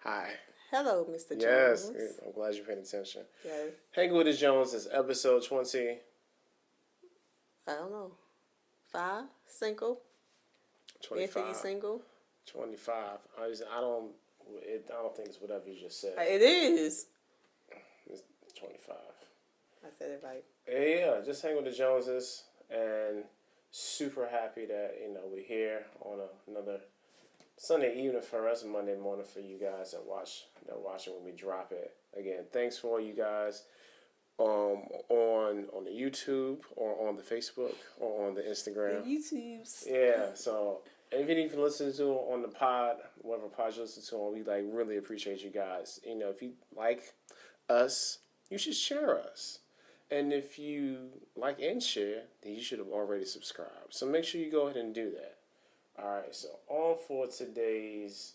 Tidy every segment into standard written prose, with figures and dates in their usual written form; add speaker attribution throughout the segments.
Speaker 1: Hi.
Speaker 2: Hello, Mr.
Speaker 1: Yes,
Speaker 2: Jones.
Speaker 1: I'm glad you're paying attention.
Speaker 2: Yes.
Speaker 1: Hang with the Jones is episode 20.
Speaker 2: I don't know. 5? Single?
Speaker 1: 25.
Speaker 2: Single?
Speaker 1: 25. I don't think it's whatever you just said.
Speaker 2: It is.
Speaker 1: It's 25.
Speaker 2: I said it right.
Speaker 1: Yeah, just hang with the Joneses and super happy that, we're here on another Sunday evening for us, Monday morning for you guys that watch it when we drop it. Again, thanks for all you guys on the YouTube or on the Facebook or on the Instagram.
Speaker 2: The YouTubes.
Speaker 1: Yeah, so even if you listen to on the pod, whatever pod you listen to on, we really appreciate you guys. If you like us, you should share us. And if you like and share, then you should have already subscribed. So make sure you go ahead and do that. All right, so on for today's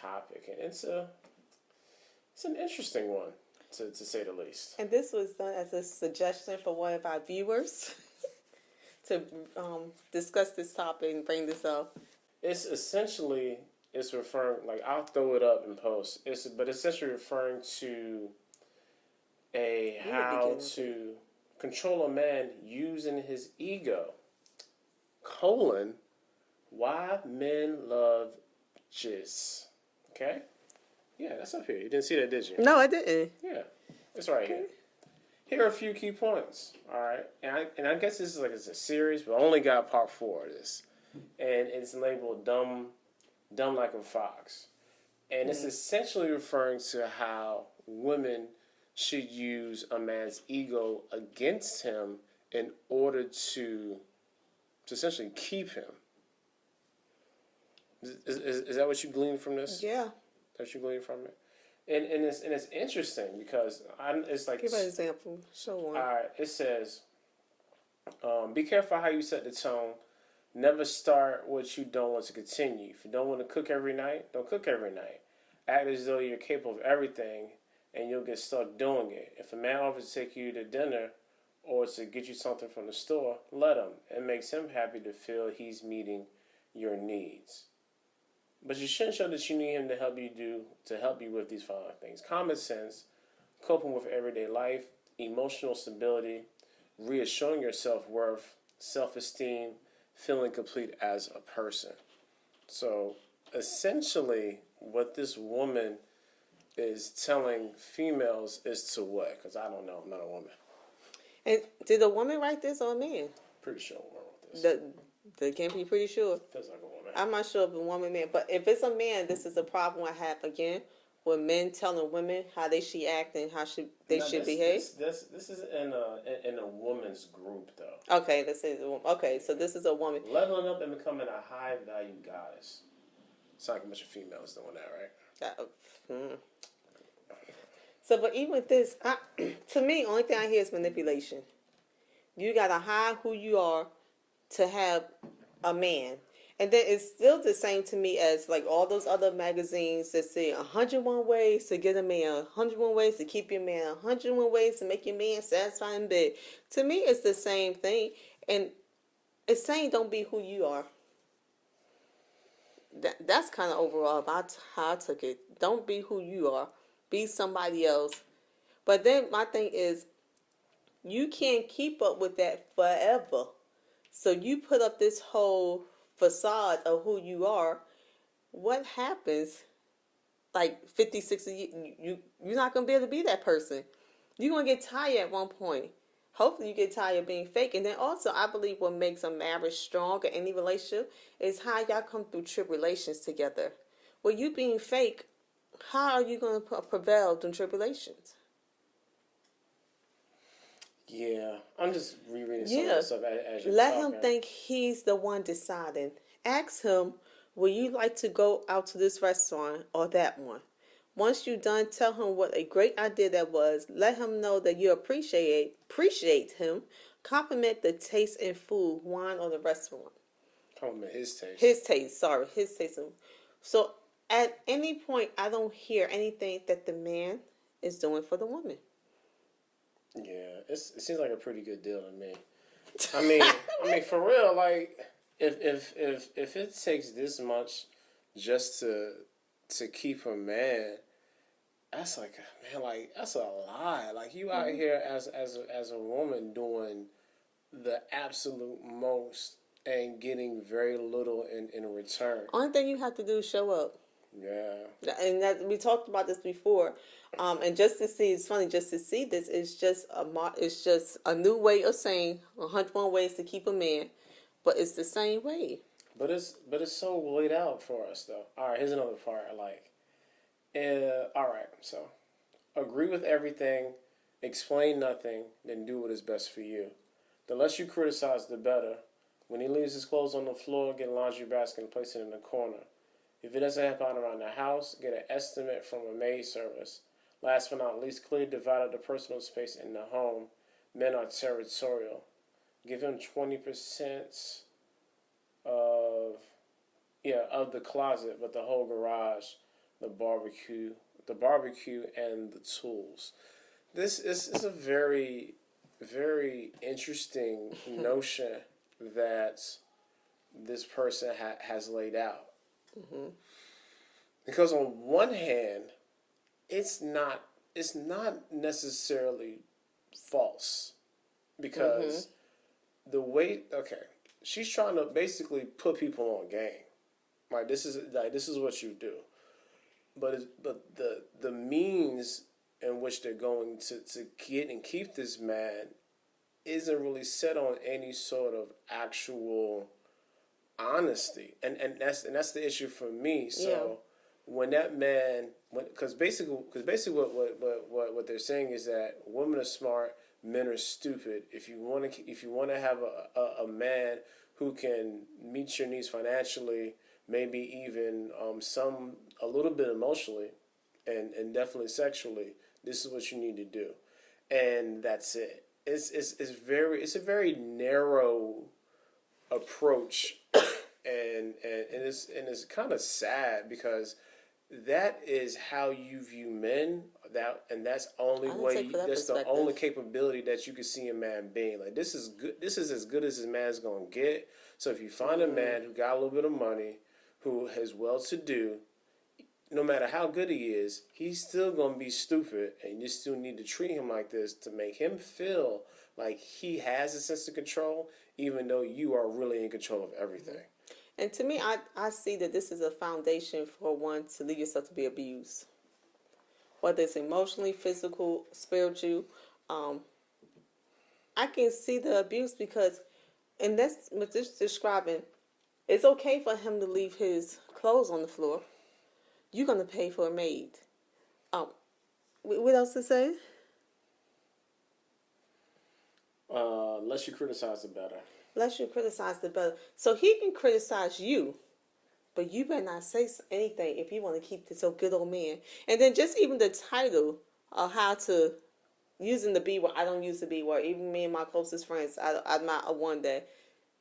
Speaker 1: topic, and it's an interesting one to say the least.
Speaker 2: And this was done as a suggestion for one of our viewers to discuss this topic and bring this up.
Speaker 1: It's referring, like, I'll throw it up in post. But essentially referring to how to control a man using his ego. Why men love jizz. Okay? Yeah, that's up here. You didn't see that, did you?
Speaker 2: No, I didn't.
Speaker 1: Yeah, it's right here. Here are a few key points. All right, and I guess this is it's a series, but I only got part 4 of this, and it's labeled "Dumb Like a Fox," and it's essentially referring to how women should use a man's ego against him in order to essentially keep him. Is that what you gleaned from this?
Speaker 2: Yeah.
Speaker 1: That you gleaned from it? And it's interesting because it's like...
Speaker 2: Give an example. Show one.
Speaker 1: All right. It says, be careful how you set the tone. Never start what you don't want to continue. If you don't want to cook every night, don't cook every night. Act as though you're capable of everything and you'll get stuck doing it. If a man offers to take you to dinner or to get you something from the store, let him. It makes him happy to feel he's meeting your needs. But you shouldn't show that you need him to help you with these following things: common sense, coping with everyday life, emotional stability, reassuring your self-worth, self-esteem, feeling complete as a person. So essentially what this woman is telling females is to what? Because I don't know, I'm not a woman.
Speaker 2: And did a woman write this or a man?
Speaker 1: Pretty sure a woman wrote this.
Speaker 2: They can't be pretty sure.
Speaker 1: Feels like a woman.
Speaker 2: I'm not sure if a woman, man, but if it's a man, this is a problem I have again with men telling women how they should act and how they should behave.
Speaker 1: This is in a woman's group though.
Speaker 2: Okay, this is a woman. Okay, so this is a woman
Speaker 1: Leveling up and becoming a high value goddess. It's like a bunch of females doing that, right?
Speaker 2: So, but even with this, to me, only thing I hear is manipulation. You gotta hide who you are to have a man. And then it's still the same to me as like all those other magazines that say 101 ways to get a man, 101 ways to keep your man, 101 ways to make your man satisfied in bed. To me, it's the same thing. And it's saying don't be who you are. That's kind of overall about how I took it. Don't be who you are. Be somebody else. But then my thing is, you can't keep up with that forever. So you put up this whole facade of who you are. What happens like 50, 60 years? You're not going to be able to be that person. You're going to get tired at one point. Hopefully you get tired of being fake. And then also, I believe what makes a marriage strong or any relationship is how y'all come through tribulations together. Well, you being fake, how are you going to prevail through tribulations?
Speaker 1: Yeah, I'm just rereading some of this stuff as you're
Speaker 2: Let
Speaker 1: talking.
Speaker 2: him think he's the one deciding. Ask him, will you like to go out to this restaurant or that one? Once you're done, tell him what a great idea that was. Let him know that you appreciate him. Compliment the taste in food, wine, or the restaurant.
Speaker 1: Compliment his taste.
Speaker 2: His taste. So at any point, I don't hear anything that the man is doing for the woman.
Speaker 1: Yeah, it seems like a pretty good deal to me. I mean, for real, like if it takes this much just to to keep a man, that's like, man, like that's a lie. Like you out
Speaker 2: Mhm.
Speaker 1: here as a woman doing the absolute most and getting very little in return.
Speaker 2: Only thing you have to do is show up.
Speaker 1: Yeah.
Speaker 2: And that we talked about this before, and just to see, it's funny just to see this. It's just a new way of saying 101 ways to keep a man, but it's the same way.
Speaker 1: But it's so laid out for us though. All right, here's another part I like. All right, so agree with everything, explain nothing, then do what is best for you. The less you criticize, the better. When he leaves his clothes on the floor, get a laundry basket and place it in the corner. If it doesn't help out around the house, get an estimate from a maid service. Last but not least, clearly divide up the personal space in the home. Men are territorial. Give him 20% of of the closet, but the whole garage, the barbecue, and the tools. This is a very, very interesting notion that this person has laid out.
Speaker 2: Hmm.
Speaker 1: Because on one hand, it's not necessarily false
Speaker 2: Hmm.
Speaker 1: because the way she's trying to basically put people on game. This is what you do, but the means in which they're going to get and keep this man isn't really set on any sort of actual honesty, and that's the issue for me.
Speaker 2: Yeah.
Speaker 1: So when that man, because basically what they're saying is that women are smart, men are stupid. If you want to have a man who can meet your needs financially, maybe even a little bit emotionally, and definitely sexually, this is what you need to do, and that's it. It's a very narrow approach, and it's kind of sad because that is how you view men. That's only
Speaker 2: I didn't take for that
Speaker 1: that's the
Speaker 2: perspective.
Speaker 1: only capability that you can see a man being. Like this is good. This is as good as a man's gonna get. So if you find a man who got a little bit of money, who is well to do, no matter how good he is, he's still gonna be stupid, and you still need to treat him like this to make him feel like he has a sense of control, even though you are really in control of everything.
Speaker 2: And to me, I see that this is a foundation for one to leave yourself to be abused, whether it's emotionally, physical, spiritual. Um, I can see the abuse because, and that's what this is describing. It's okay for him to leave his clothes on the floor. You're gonna pay for a maid. Um, what else to say?
Speaker 1: Less you criticize, the better.
Speaker 2: Less you criticize, the better. So he can criticize you, but you better not say anything if you want to keep this good old man. And then just even the title of how to using the B word. I don't use the B word. Even me and my closest friends, I'm not a one that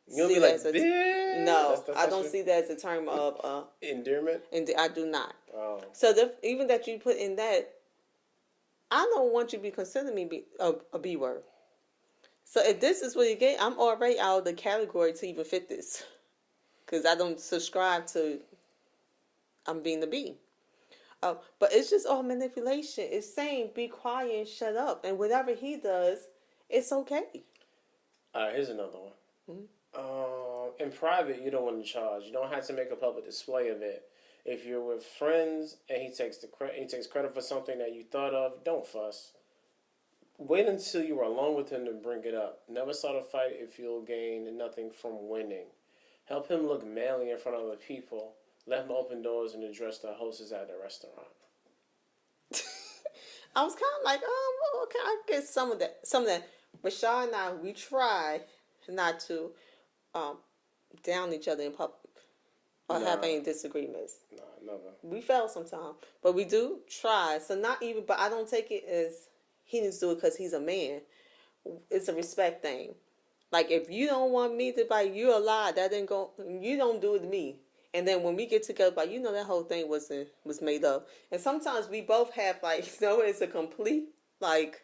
Speaker 1: You gonna
Speaker 2: see
Speaker 1: be
Speaker 2: that
Speaker 1: like,
Speaker 2: as a
Speaker 1: bitch.
Speaker 2: no.
Speaker 1: That's
Speaker 2: I don't see that as a term of
Speaker 1: endearment.
Speaker 2: and I do not.
Speaker 1: Oh.
Speaker 2: So even that you put in that, I don't want you to be considering me a B word. So if this is what you get, I'm already out of the category to even fit this, because I don't subscribe to I'm being the B. But it's just all manipulation. It's saying be quiet and shut up, and whatever he does, it's okay.
Speaker 1: All right, here's another one.
Speaker 2: Mhm.
Speaker 1: In private, you don't want to charge. You don't have to make a public display of it. If you're with friends and he takes credit for something that you thought of, don't fuss. Wait until you are alone with him to bring it up. Never start a fight if you'll gain nothing from winning. Help him look manly in front of other people. Let him open doors and address the hostess at the restaurant.
Speaker 2: I was kind of like, well, okay, I get some of that. Some of that. Rashad and I, we try not to um, down each other in public or have
Speaker 1: Nah.
Speaker 2: any disagreements.
Speaker 1: Nah, never.
Speaker 2: We fail sometimes, but we do try. So not even, but I don't take it as he needs to do it because he's a man. It's a respect thing. Like if you don't want me to buy you a lie, that didn't go. You don't do it to me. And then when we get together, like that whole thing was made up. And sometimes we both have like it's a complete like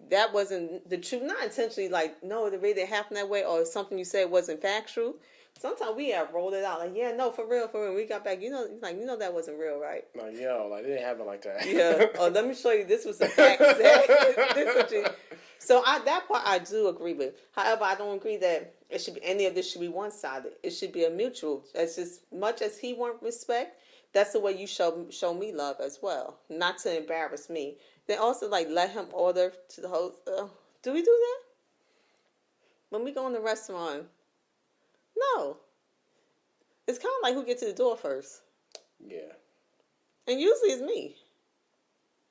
Speaker 2: that wasn't the truth. Not intentionally like no, it really happened that way, or something you said wasn't factual. Sometimes we have rolled it out like, yeah, no, for real, for real. We got back, that wasn't real, right?
Speaker 1: Like, yo, like, it didn't happen like that.
Speaker 2: Yeah. Oh, let me show you. This was the fact set. This what you. So that part I do agree with. However, I don't agree that it should be any of this should be one sided. It should be a mutual. As much as he wants respect, that's the way you show me love as well. Not to embarrass me. Then also like let him order to the host. Do we do that when we go in the restaurant? No. It's kind of like who gets to the door first.
Speaker 1: Yeah.
Speaker 2: And usually it's me.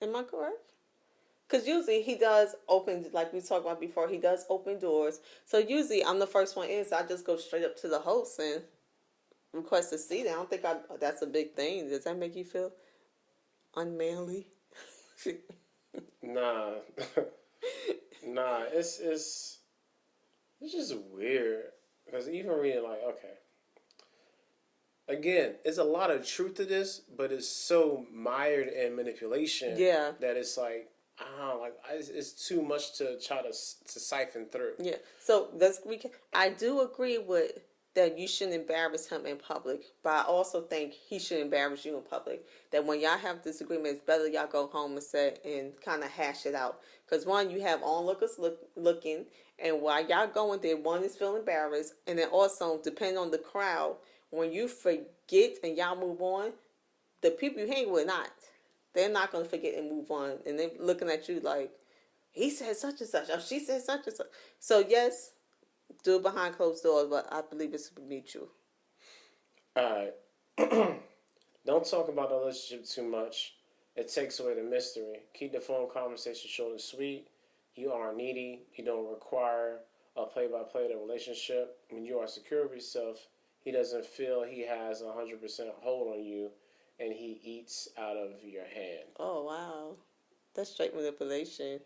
Speaker 2: Am I correct? Because usually he does open, like we talked about before, he does open doors. So usually I'm the first one in, so I just go straight up to the host and request a seat. I don't think that's a big thing. Does that make you feel unmanly?
Speaker 1: Nah. Nah, it's just weird. Because even reading, like, okay. Again, it's a lot of truth to this, but it's so mired in manipulation that it's like, it's too much to try to siphon through.
Speaker 2: Yeah. So I do agree with that you shouldn't embarrass him in public, but I also think he should embarrass you in public. That when y'all have disagreements, it's better y'all go home and say and kind of hash it out. Because one, you have onlookers looking, and while y'all going there, one is feeling embarrassed, and then also depending on the crowd, when you forget and y'all move on, the people you hang with not. They're not going to forget and move on, and they're looking at you like, he said such and such, or she said such and such. So yes, do it behind closed doors, but I believe it's mutual.
Speaker 1: All right. Don't talk about the relationship too much. It takes away the mystery. Keep the phone conversation short and sweet. You are needy. You don't require a play-by-play of the relationship. When you are secure with yourself, he doesn't feel he has 100% hold on you, and he eats out of your hand.
Speaker 2: Oh, wow. That's straight manipulation.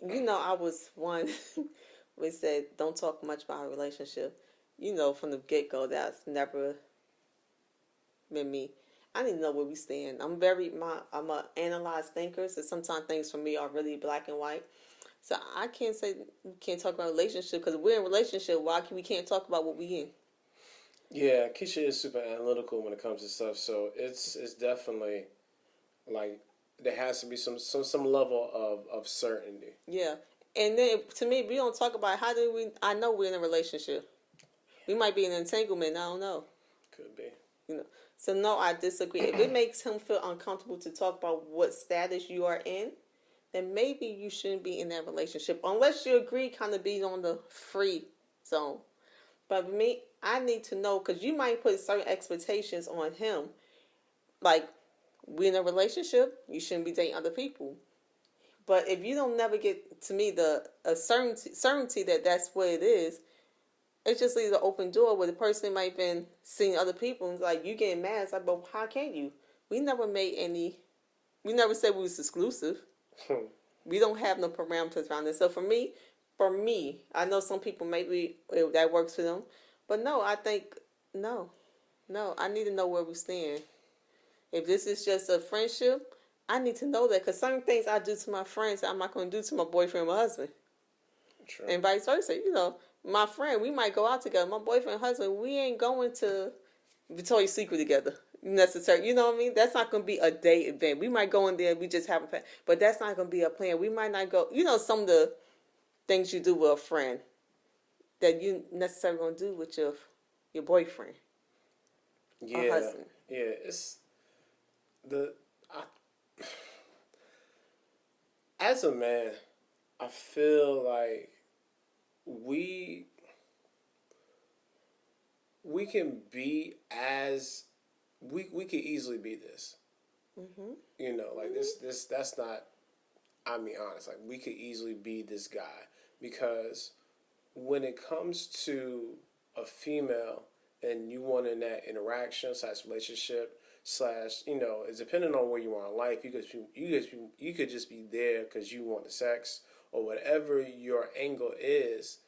Speaker 2: I was one we said don't talk much about our relationship. From the get-go, that's never been me. I need to know where we stand. I'm a analyzed thinker, so sometimes things for me are really black and white. So I can't say we can't talk about relationship because we're in a relationship. We can't talk about what we in?
Speaker 1: Yeah, Keisha is super analytical when it comes to stuff, so it's definitely like there has to be some level of certainty.
Speaker 2: Yeah, and then to me, we don't talk about I know we're in a relationship. We might be in an entanglement. I don't know.
Speaker 1: Could be.
Speaker 2: So no, I disagree. If it makes him feel uncomfortable to talk about what status you are in, then maybe you shouldn't be in that relationship unless you agree kind of being on the free zone. But for me, I need to know because you might put certain expectations on him. Like, we're in a relationship, you shouldn't be dating other people. But if you don't never get, to me, a certainty that that's what it is, it just leaves an open door where the person might have been seeing other people and it's like, you getting mad. It's like, but how can you? We never said we was exclusive. We don't have no parameters around this. So for me, I know some people maybe that works for them, but no, I think no, I need to know where we stand. If this is just a friendship, I need to know that because certain things I do to my friends, I'm not going to do to my boyfriend or my husband,
Speaker 1: True.
Speaker 2: and vice versa. My friend, we might go out together. My boyfriend and husband, we ain't going to Victoria's Secret together necessarily. You know what I mean? That's not going to be a day event. We might go in there, we just have a plan, but that's not going to be a plan. We might not go. Some of the things you do with a friend that you necessarily going to do with your boyfriend or husband.
Speaker 1: Yeah, it's as a man, I feel like we can be as we could easily be this.
Speaker 2: Mm-hmm.
Speaker 1: This that's not. I mean, honest. Like we could easily be this guy because when it comes to a female and you want in that interaction / relationship / it's depending on where you are in life. You could just be there because you want the sex or whatever your angle is.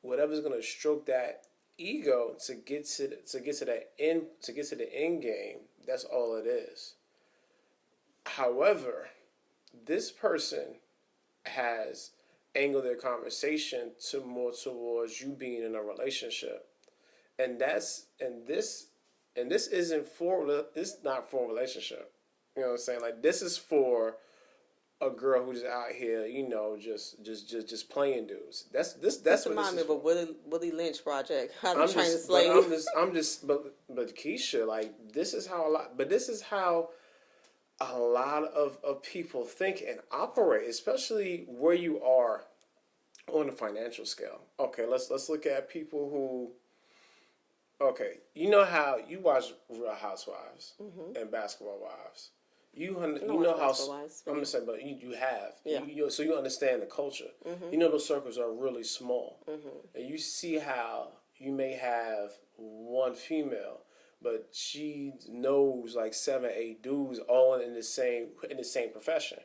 Speaker 1: Whatever's gonna stroke that ego to get to the end game. That's all it is. However, this person has angled their conversation to more towards you being in a relationship. and this isn't for this is not for a relationship. You know what I'm saying? Like this is for a girl who's out here, just playing dudes. That's
Speaker 2: This
Speaker 1: what this
Speaker 2: reminds me
Speaker 1: is
Speaker 2: of a
Speaker 1: for.
Speaker 2: Willie Lynch project. How to
Speaker 1: I'm
Speaker 2: Train a
Speaker 1: just, but
Speaker 2: Slave.
Speaker 1: but Keisha, like this is how this is how a lot of people think and operate, especially where you are on the financial scale. Okay, let's look at people who. Okay, you know how you watch Real Housewives and Basketball Wives.
Speaker 2: I
Speaker 1: You
Speaker 2: don't watch
Speaker 1: know how
Speaker 2: Basketball Wives.
Speaker 1: I'm gonna say, but you have
Speaker 2: Yeah.
Speaker 1: so you understand the culture. You know those circles are really small, and you see how you may have one female, but she knows like 7, 8 dudes all in the same profession.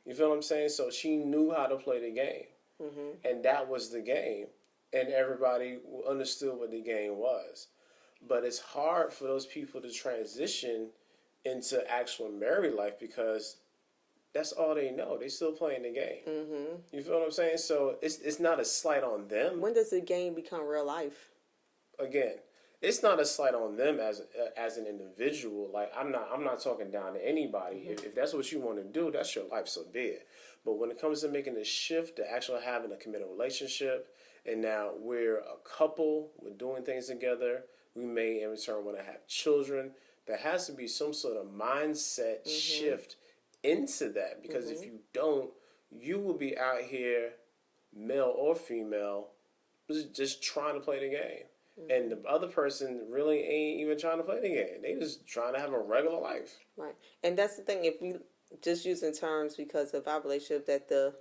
Speaker 1: You feel what I'm saying? So she knew how to play the game, and that was the game, and everybody understood what the game was. But it's hard for those people to transition into actual married life because that's all they know. They still playing the game. You feel what I'm saying? So it's not a slight on them.
Speaker 2: When does the game become real life?
Speaker 1: Again, it's not a slight on them as an individual. Like I'm not talking down to anybody. If that's what you want to do, that's your life. So be it. But when it comes to making the shift to actually having a committed relationship, and now we're a couple, we're doing things together. We may in return want to have children. There has to be some sort of mindset shift into that because if you don't, you will be out here, male or female, just trying to play the game. And the other person really ain't even trying to play the game. They just trying to have a regular life.
Speaker 2: Right. And that's the thing. If we just using terms because of our relationship, that the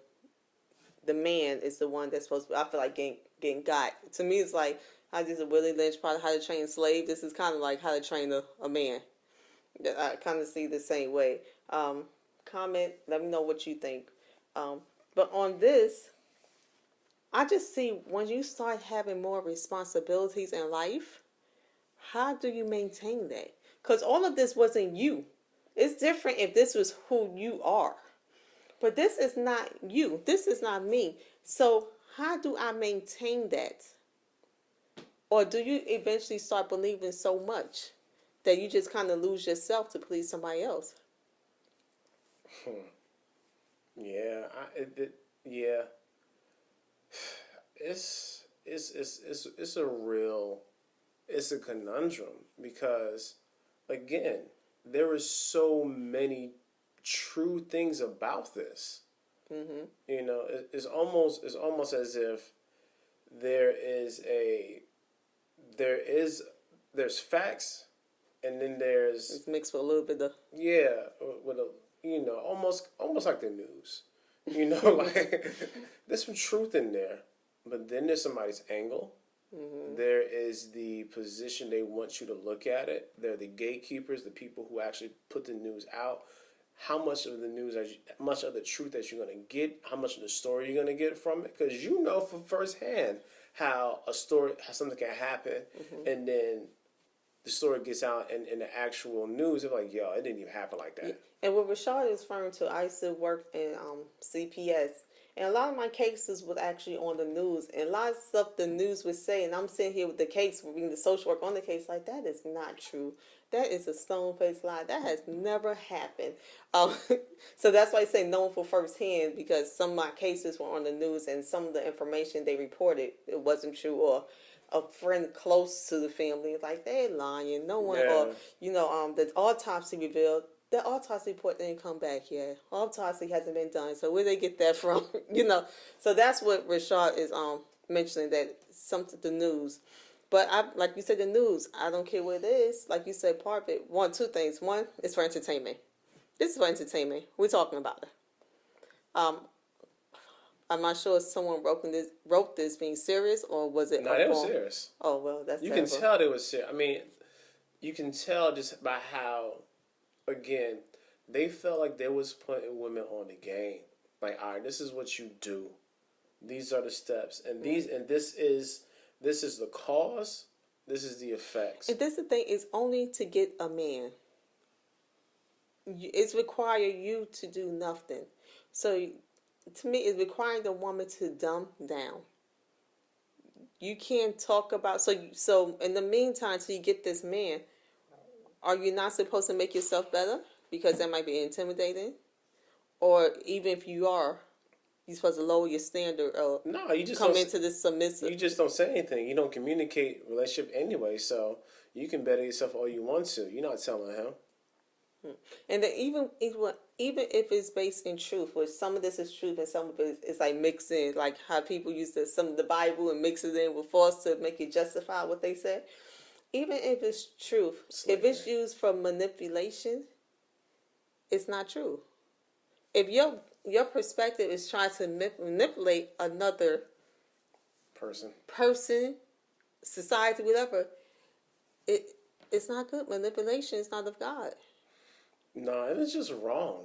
Speaker 2: man is the one that's supposed to. I feel like getting got. To me, it's like I just a Willie Lynch part of How to Train a Slave. This is kind of like How to Train a Man. I kind of see the same way. Comment. Let me know what you think. But on this, I just see when you start having more responsibilities in life, how do you maintain that? Because all of this wasn't you. It's different if this was who you are. But this is not you. This is not me. So how do I maintain that? Or do you eventually start believing so much that you just kind of lose yourself to please somebody else?
Speaker 1: Yeah, yeah. It's a real, it's a conundrum because again, there is so many true things about this. You know, it's almost as if there is a there is there's facts, and then there's
Speaker 2: It's mixed with a little bit of
Speaker 1: with a almost like the news. You know, like there's some truth in there, but then there's somebody's angle. There is the position they want you to look at it. They're the gatekeepers, the people who actually put the news out. How much of the news, much of the truth that you're going to get, how much of the story you're going to get from it, because you know from firsthand how how something can happen, and then the story gets out in the actual news. They're like, yo, it didn't even happen like that.
Speaker 2: And what Rashad is referring to, I used to work in CPS, and a lot of my cases was actually on the news, and a lot of stuff the news would say, and I'm sitting here with the case, being the social work on the case, like, that is not true. That is a stone-faced lie. That has never happened. So that's why I say known for firsthand, because some of my cases were on the news, and some of the information they reported, it wasn't true, or a friend close to the family, like, they're lying. No one, or, the autopsy revealed, the autopsy report didn't come back yet. Autopsy hasn't been done. So where they get that from? So that's what Rashad is mentioning, that the news. But like you said, the news, I don't care what it is. Like you said, part of it, two things. One, it's for entertainment. This is for entertainment. We're talking about it. I'm not sure if someone wrote this being serious, or was it?
Speaker 1: No, it was serious.
Speaker 2: Oh, well, that's
Speaker 1: You
Speaker 2: terrible.
Speaker 1: can tell it was serious. I mean, you can tell just by how, again, they felt like they was putting women on the game. Like, all right, this is what you do. These are the steps, and this is the cause. This is the effects.
Speaker 2: And this the thing, is only to get a man. It's require you to do nothing. So to me, it's requiring the woman to dumb down. You can't talk about so in the meantime, till you get this man, are you not supposed to make yourself better because that might be intimidating? Or even if you are, you're supposed to lower your standard or
Speaker 1: No, you just
Speaker 2: come
Speaker 1: don't.
Speaker 2: into this submissive.
Speaker 1: You just don't say anything. You don't communicate relationship anyway, so you can better yourself all you want to. You're not telling him.
Speaker 2: And then even if it's based in truth, which some of this is truth and some of it is like mixing, like how people use some of the Bible and mix it in with false to make it justify what they say. Even if it's truth, if it's used for manipulation, it's not true. If your perspective is trying to manipulate another person, society, whatever, it's not good. Manipulation is not of God.
Speaker 1: No, it's just wrong.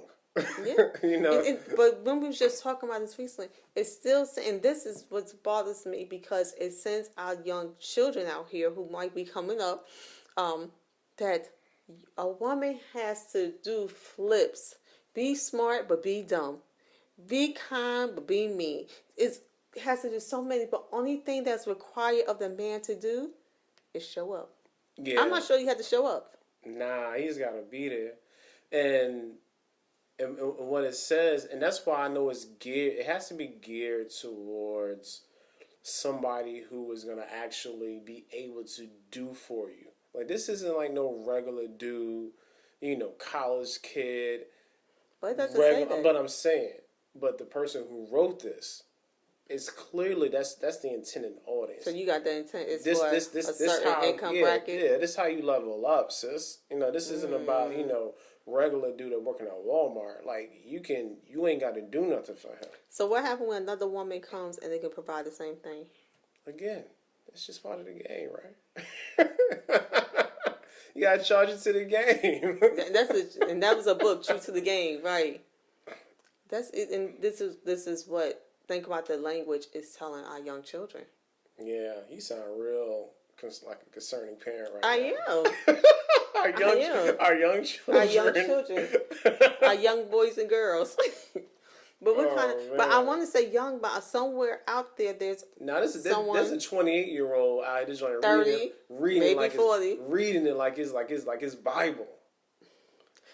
Speaker 2: Yeah.
Speaker 1: You know.
Speaker 2: But when we were just talking about this recently, it's still saying this is what bothers me because it sends our young children out here who might be coming up that a woman has to do flips. Be smart, but be dumb. Be kind, but be mean. It has to do so many, but only thing that's required of the man to do is show up.
Speaker 1: Yeah.
Speaker 2: I'm not sure you have to show up.
Speaker 1: Nah, he's got to be there. And what it says, and that's why I know it's geared, it has to be geared towards somebody who is going to actually be able to do for you. Like, this isn't like no regular dude, college kid.
Speaker 2: But it doesn't say that.
Speaker 1: But I'm saying, but the person who wrote this, it's clearly that's the intended audience.
Speaker 2: So you got the intent. It's
Speaker 1: this,
Speaker 2: for
Speaker 1: this, this,
Speaker 2: a
Speaker 1: this
Speaker 2: certain
Speaker 1: how,
Speaker 2: income
Speaker 1: yeah,
Speaker 2: bracket.
Speaker 1: Yeah, this is how you level up, sis. This isn't about regular dude that working at Walmart. Like you ain't got to do nothing for him.
Speaker 2: So what happens when another woman comes and they can provide the same thing?
Speaker 1: Again, it's just part of the game, right? You gotta charge it to the game.
Speaker 2: And that was a book, True to the Game, right? That's it, and this is what think about the language is telling our young children.
Speaker 1: Yeah, you sound real like a concerning parent right
Speaker 2: I
Speaker 1: now.
Speaker 2: am.
Speaker 1: Our young children.
Speaker 2: Our young children. Our young boys and girls. But what kind of? But I want to say young, but somewhere out there, there's
Speaker 1: there's a 28-year-old out just like
Speaker 2: 30,
Speaker 1: reading
Speaker 2: maybe
Speaker 1: like
Speaker 2: 40,
Speaker 1: reading it like it's Bible.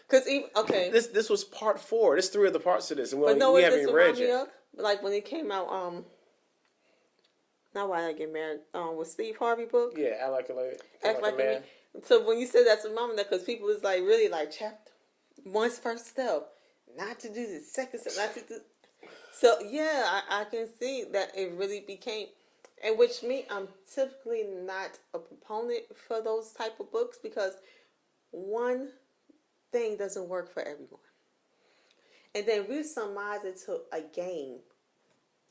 Speaker 2: Because okay,
Speaker 1: this was part 4. There's 3 other parts to this, and
Speaker 2: we haven't even read
Speaker 1: yet.
Speaker 2: Like when it came out, not Why I Get Married, with Steve Harvey book.
Speaker 1: Yeah, Act Like a Man.
Speaker 2: So when you said that's a mom, that because people is like really like chapter 1's first step, not to do the second step, not to do. So yeah, I can see that it really became, and which me, I'm typically not a proponent for those type of books because one thing doesn't work for everyone, and then we surmise it to a game.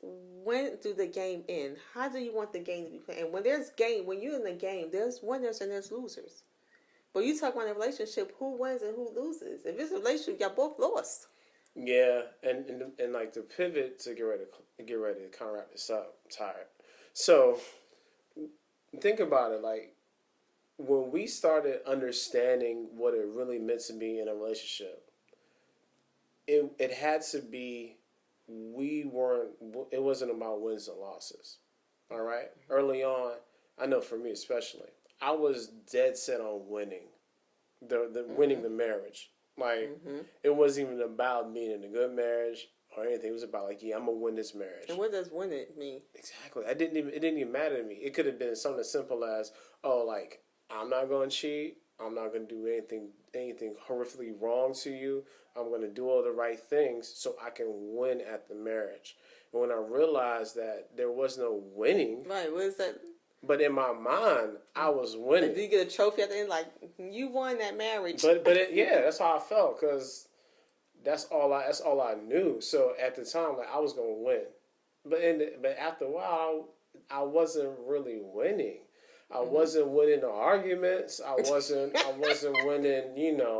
Speaker 2: When do the game end? How do you want the game to be played? And when when you're in the game, there's winners and there's losers. But you talk about a relationship, who wins and who loses. If it's a relationship, y'all both lost.
Speaker 1: Yeah, and like to pivot to get ready to kind of wrap this up. I'm tired. So think about it. Like when we started understanding what it really meant to be in a relationship, it had to be. It wasn't about wins and losses. All right. Mm-hmm. Early on, I know for me especially, I was dead set on winning, winning the marriage. Like it wasn't even about being in a good marriage or anything. It was about like, yeah, I'm gonna win this marriage.
Speaker 2: And what does win it mean?
Speaker 1: Exactly. It didn't even matter to me. It could have been something as simple as, oh, like I'm not gonna cheat. I'm not gonna do anything horrifically wrong to you. I'm going to do all the right things so I can win at the marriage. And when I realized that there was no winning.
Speaker 2: Right, what is that?
Speaker 1: But in my mind, I was winning.
Speaker 2: Like, do you get a trophy at the end? Like, you won that marriage.
Speaker 1: But that's how I felt because that's all I knew. So at the time, like I was going to win. But after a while, I wasn't really winning. I wasn't winning the arguments. I wasn't winning,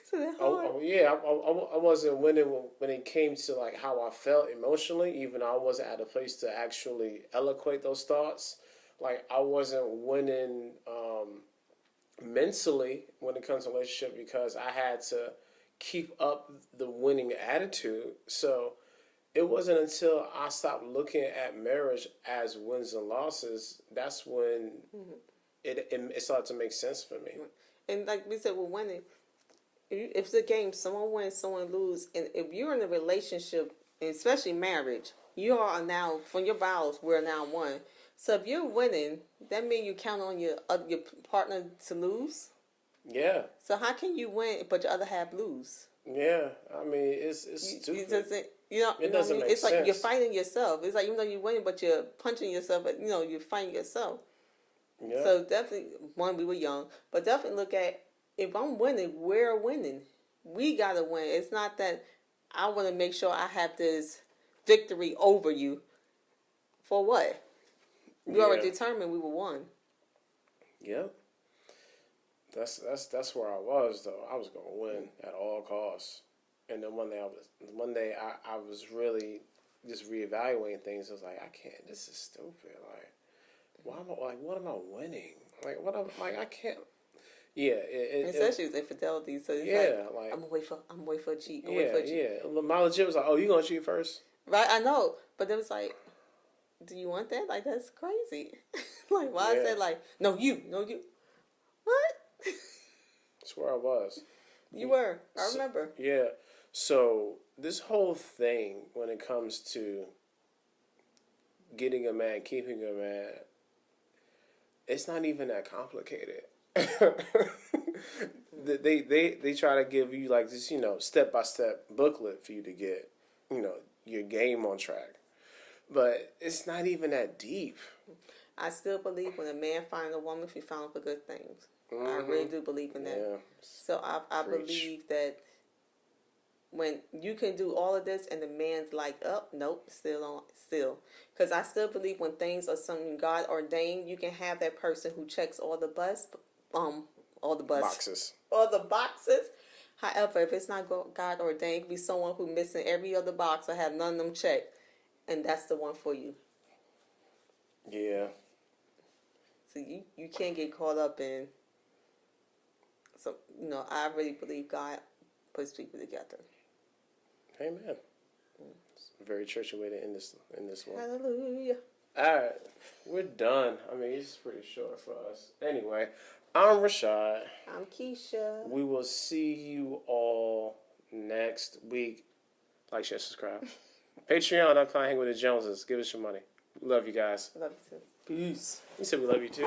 Speaker 2: So
Speaker 1: I wasn't winning when it came to like how I felt emotionally. Even I wasn't at a place to actually eloquate those thoughts. Like I wasn't winning mentally when it comes to relationship because I had to keep up the winning attitude. So it wasn't until I stopped looking at marriage as wins and losses that's when it started to make sense for me.
Speaker 2: And like we said, with winning, if it's a game, someone wins, someone loses, and if you're in a relationship, and especially marriage, you are now from your vows. We're now one. So if you're winning, that means you count on your partner to lose.
Speaker 1: Yeah.
Speaker 2: So how can you win but your other half lose?
Speaker 1: Yeah. I mean, it's stupid.
Speaker 2: It doesn't. You know,
Speaker 1: It
Speaker 2: what I
Speaker 1: doesn't
Speaker 2: mean?
Speaker 1: make
Speaker 2: It's like you're
Speaker 1: sense.
Speaker 2: fighting yourself. It's like even though you're winning, but you're punching yourself. But you're fighting yourself.
Speaker 1: Yeah.
Speaker 2: So definitely, one, we were young, but definitely look at, if I'm winning, we're winning. We gotta win. It's not that I want to make sure I have this victory over you. For what? We already determined we were one.
Speaker 1: Yep. That's where I was though. I was gonna win at all costs. And then one day I was really just reevaluating things. I was like, I can't. This is stupid. Like, why am I like? What am I winning? Like, what am like? I can't. Yeah.
Speaker 2: Especially with infidelity. So it's like I'm gonna wait for a cheat.
Speaker 1: Yeah. My legit was like, oh, you gonna cheat first?
Speaker 2: Right. I know, but it was like, do you want that? Like, that's crazy. Like, why I said like, no you. What?
Speaker 1: That's where I was.
Speaker 2: You were. I remember.
Speaker 1: Yeah. So this whole thing, when it comes to getting a man, keeping a man, it's not even that complicated. They try to give you like this, step by step booklet for you to get, your game on track. But it's not even that deep.
Speaker 2: I still believe when a man finds a woman, she found for good things. I really do believe in that.
Speaker 1: Yeah.
Speaker 2: So I believe that when you can do all of this and the man's like, oh, nope, still. Because I still believe when things are something God ordained, you can have that person who checks all the boxes. However, if it's not God ordained, it could be someone who's missing every other box or have none of them checked. And that's the one for you.
Speaker 1: Yeah.
Speaker 2: So you can't get caught up in. So, I really believe God puts people together.
Speaker 1: Amen. It's a very churchy way to end this one.
Speaker 2: Hallelujah.
Speaker 1: All right. We're done. I mean, it's pretty short for us. Anyway, I'm Rashad.
Speaker 2: I'm Keisha.
Speaker 1: We will see you all next week. Like, share, subscribe. Patreon.com, hang with the Joneses. Give us your money. We love you guys.
Speaker 2: Love you too.
Speaker 1: Peace. You said we love you too?